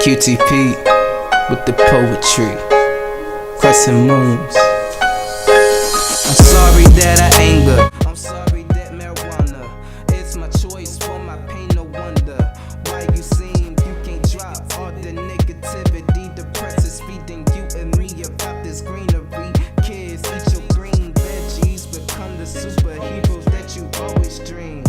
QTP with the poetry, crescent moons. I'm sorry that I anger. I'm sorry that marijuana. It's my choice for my pain, no wonder. Why you seem you can't drop all the negativity, depresses feeding you and me about this greenery. Kids, eat your green veggies, become the superheroes that you always dream.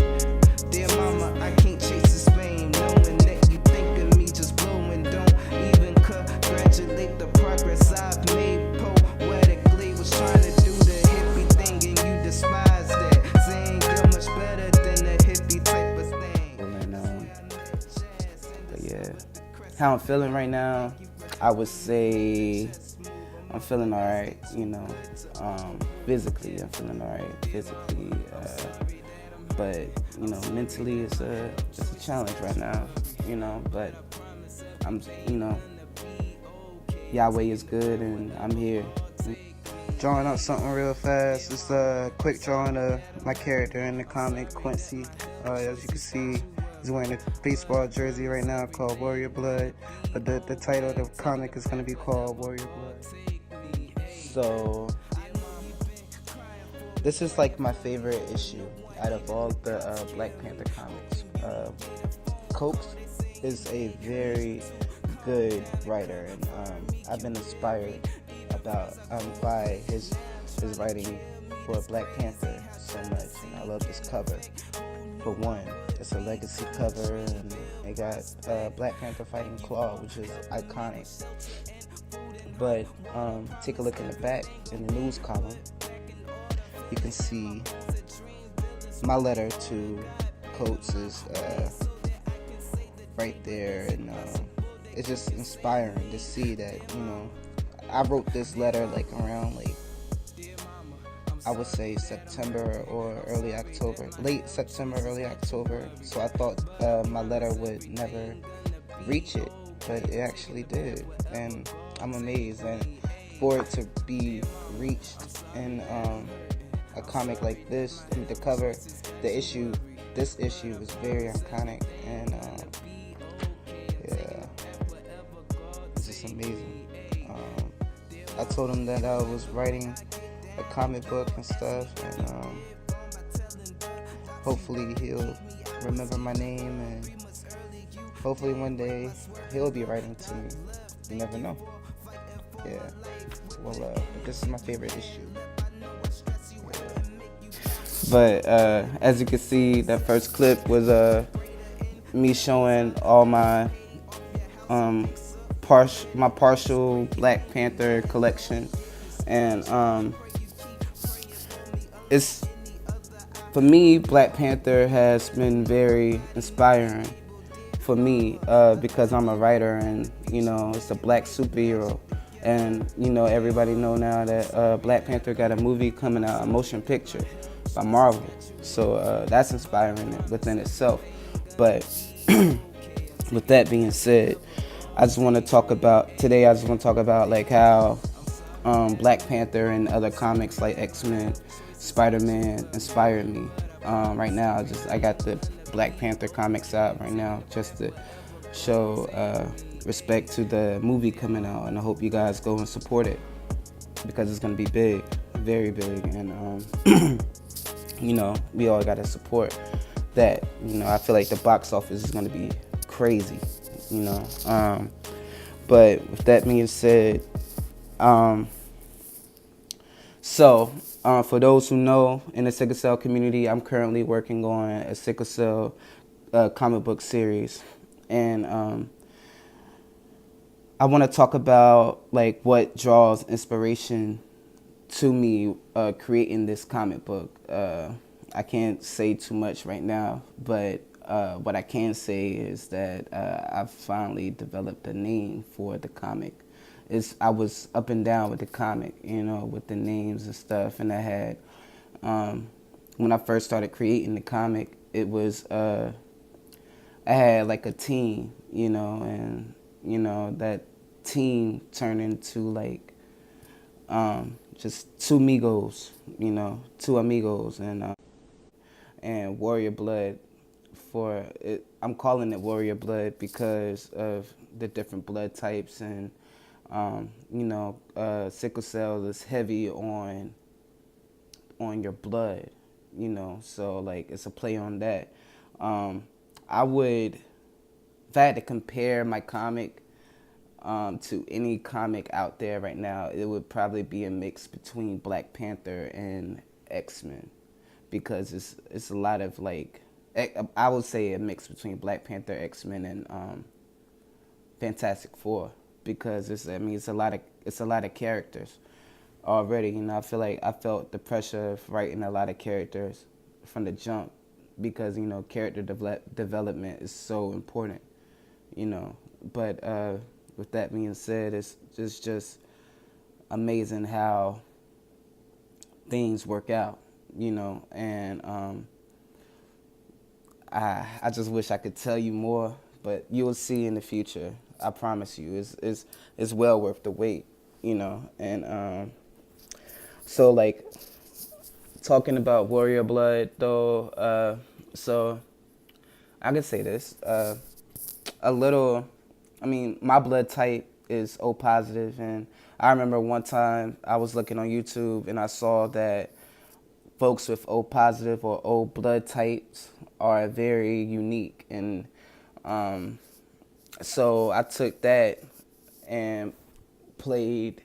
Dear mama, I can't chase this fame, knowing that you think of me just blowing. Don't even congratulate the progress I've made. Poetically was trying to do the hippie thing and you despise that, saying you're much better than a hippie type of thing. But yeah, how I'm feeling right now, I would say I'm feeling alright, physically I'm feeling alright, physically, but, mentally it's a challenge right now, but I'm, Yahweh is good and I'm here. Drawing up something real fast. It's a quick drawing of my character in the comic, Quincy. As you can see, he's wearing a baseball jersey right now called Warrior Blood, but the title of the comic is going to be called Warrior Blood. So this is like my favorite issue out of all the Black Panther comics. Coates is a very good writer, and I've been inspired by his writing for Black Panther so much, and I love this cover. For one, it's a legacy cover, and it got Black Panther fighting Claw, which is iconic. But take a look in the back in the news column. You can see my letter to Coates is right there, and it's just inspiring to see that, I wrote this letter around I would say September or early October, late September, early October. So I thought my letter would never reach it, but it actually did, and I'm amazed. And for it to be reached in a comic like this, the cover, this issue is very iconic, and yeah, it's just amazing. I told him that I was writing a comic book and stuff, and hopefully he'll remember my name, and hopefully one day he'll be writing to me. You never know. Yeah. Well, this is my favorite issue. But as you can see, that first clip was me showing all my partial Black Panther collection, and it's, for me, Black Panther has been very inspiring for me because I'm a writer, and it's a black superhero, and everybody know now that Black Panther got a movie coming out, a motion picture by Marvel, so that's inspiring within itself. But with that being said, I just want to talk about how Black Panther and other comics like X-Men, Spider-Man inspired me. Right now, I got the Black Panther comics out right now just to show respect to the movie coming out, and I hope you guys go and support it because it's going to be big, very big, and we all got to support that. I feel like the box office is going to be crazy. But with that being said, for those who know, in the sickle cell community, I'm currently working on a sickle cell comic book series, and I want to talk about what draws inspiration to me creating this comic book. I can't say too much right now, but what I can say is that I've finally developed a name for the comic. I was up and down with the comic, with the names and stuff, and I had, when I first started creating the comic, it was, I had a team, and, that team turned into just two amigos, and Warrior Blood before, I'm calling it warrior blood because of the different blood types, and sickle cell is heavy on your blood, so like it's a play on that. I would, if I had to compare my comic to any comic out there right now, it would probably be a mix between Black Panther and X-Men, because it's a lot of like, I would say a mix between Black Panther, X-Men, and Fantastic Four, because it's a lot of characters already. I feel like I felt the pressure of writing a lot of characters from the jump, because character development is so important. But with that being said, it's just amazing how things work out. And I just wish I could tell you more, but you'll see in the future. I promise you, it's well worth the wait. And so like, talking about warrior blood though, so I could say this, a little. I mean, my blood type is O positive, and I remember one time I was looking on YouTube and I saw that folks with O positive or O blood types are very unique, and so I took that and played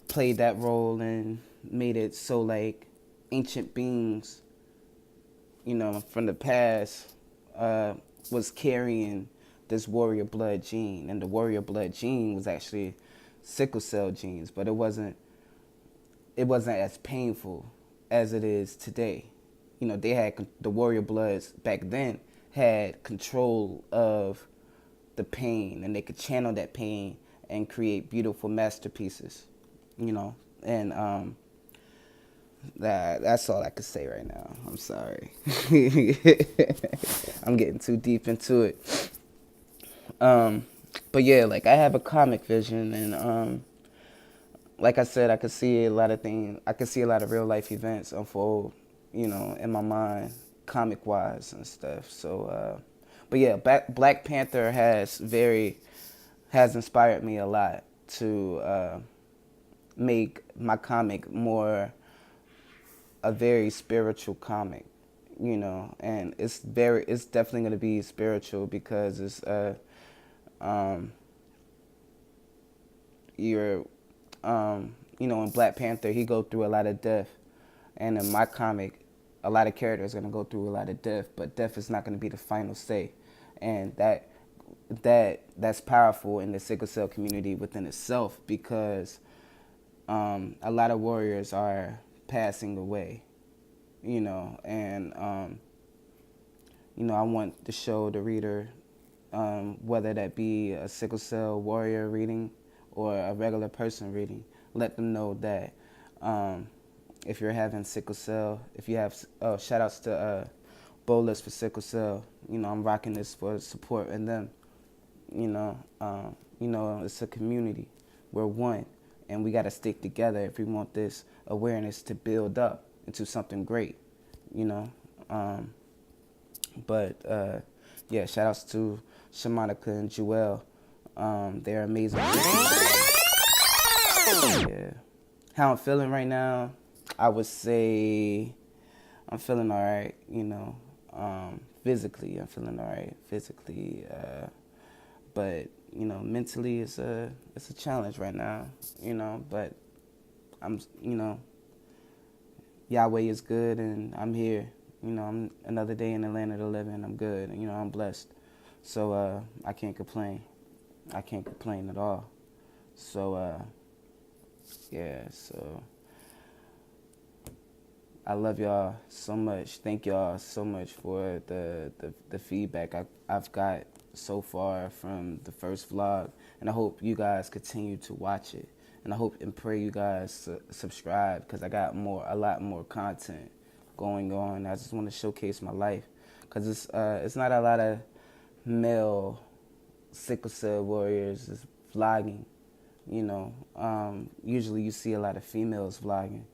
that role and made it so like ancient beings, from the past, was carrying this warrior blood gene, and the warrior blood gene was actually sickle cell genes, but it wasn't as painful as it is today. They had, the warrior bloods back then had control of the pain, and they could channel that pain and create beautiful masterpieces. And that's all I could say right now. I'm sorry. I'm getting too deep into it. But yeah, like, I have a comic vision, and like I said, I could see a lot of things. I could see a lot of real life events unfold, in my mind, comic wise and stuff. So, but yeah, Black Panther has inspired me a lot to make my comic more a very spiritual comic, and it's definitely going to be spiritual, because it's in Black Panther, he go through a lot of death, and in my comic, a lot of characters are going to go through a lot of death, but death is not going to be the final say, and that's powerful in the sickle cell community within itself, because a lot of warriors are passing away, and I want to show the reader, whether that be a sickle cell warrior reading or a regular person reading, let them know that if you're having sickle cell, if you have, shout outs to Bolus for sickle cell, I'm rocking this for support in them. It's a community. We're one, and we got to stick together if we want this awareness to build up into something great, But yeah, shout outs to Shamanica and Jewel. They're amazing. Yeah. How I'm feeling right now, I would say I'm feeling all right, physically, I'm feeling all right, physically, but, mentally it's a challenge right now, but I'm, Yahweh is good, and I'm here, I'm another day in the land of the living, I'm good, I'm blessed, so I can't complain at all, so yeah, so I love y'all so much. Thank y'all so much for the feedback I've got so far from the first vlog, and I hope you guys continue to watch it, and I hope and pray you guys subscribe, because I got a lot more content going on. I just want to showcase my life, because it's not a lot of male sickle cell warriors is vlogging, usually you see a lot of females vlogging.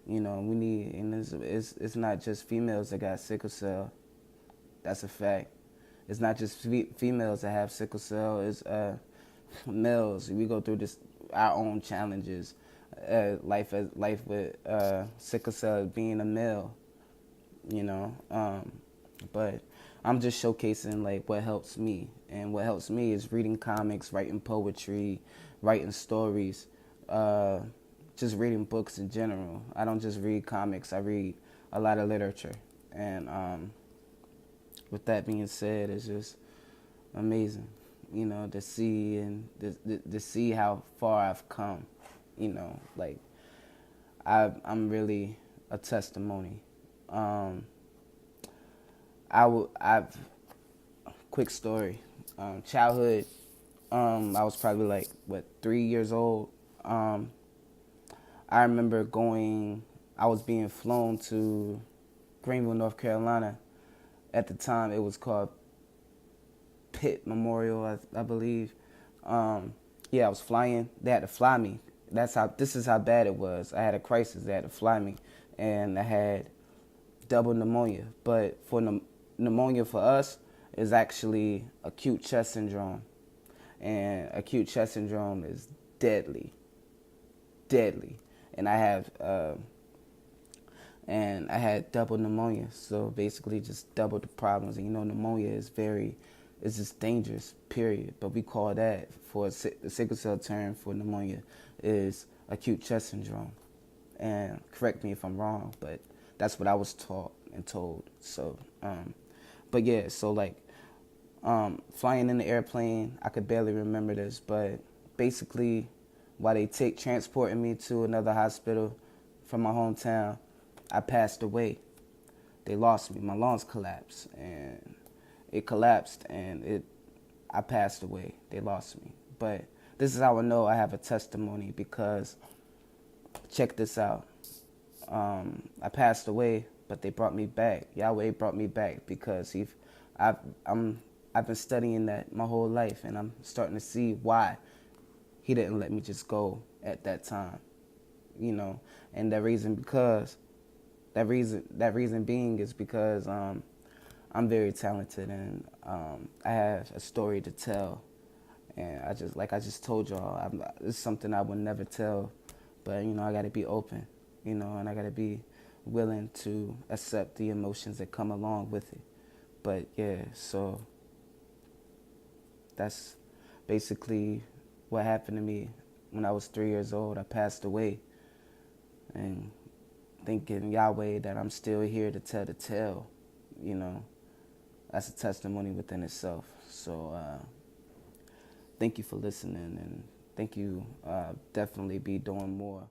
We need, and it's not just females that got sickle cell. That's a fact. It's not just females that have sickle cell. It's males. We go through this our own challenges. Life with sickle cell being a male, you know. But I'm just showcasing like what helps me, and what helps me is reading comics, writing poetry, writing stories, just reading books in general. I don't just read comics. I read a lot of literature, and with that being said, it's just amazing, you know, to see and to see how far I've come, you know, like I'm really a testimony. I've quick story. Childhood. I was probably like 3 years old. I remember going. I was being flown to Greenville, North Carolina. At the time, it was called Pitt Memorial, I believe. Yeah, I was flying. They had to fly me. This is how bad it was. I had a crisis. They had to fly me, and I had double pneumonia. But for pneumonia for us is actually acute chest syndrome, and acute chest syndrome is deadly. And I had double pneumonia, so basically just double the problems. And you know, pneumonia is just dangerous, period. But we call that, for the sickle cell term for pneumonia, is acute chest syndrome. And correct me if I'm wrong, but that's what I was taught and told. So, but yeah, so like flying in the airplane, I could barely remember this, but basically while they transporting me to another hospital from my hometown, I passed away. They lost me. My lungs collapsed, and it collapsed, and I passed away. They lost me. But this is how I know I have a testimony, because check this out. I passed away, but they brought me back. Yahweh brought me back, because I've been studying that my whole life, and I'm starting to see why he didn't let me just go at that time, you know. And that reason being is because I'm very talented, and I have a story to tell. And I just told y'all, it's something I would never tell, but you know, I got to be open, you know, and I got to be willing to accept the emotions that come along with it. But yeah, so that's basically what happened to me when I was 3 years old. I passed away, and thanking Yahweh that I'm still here to tell the tale, you know, that's a testimony within itself. So thank you for listening, and thank you. Definitely be doing more.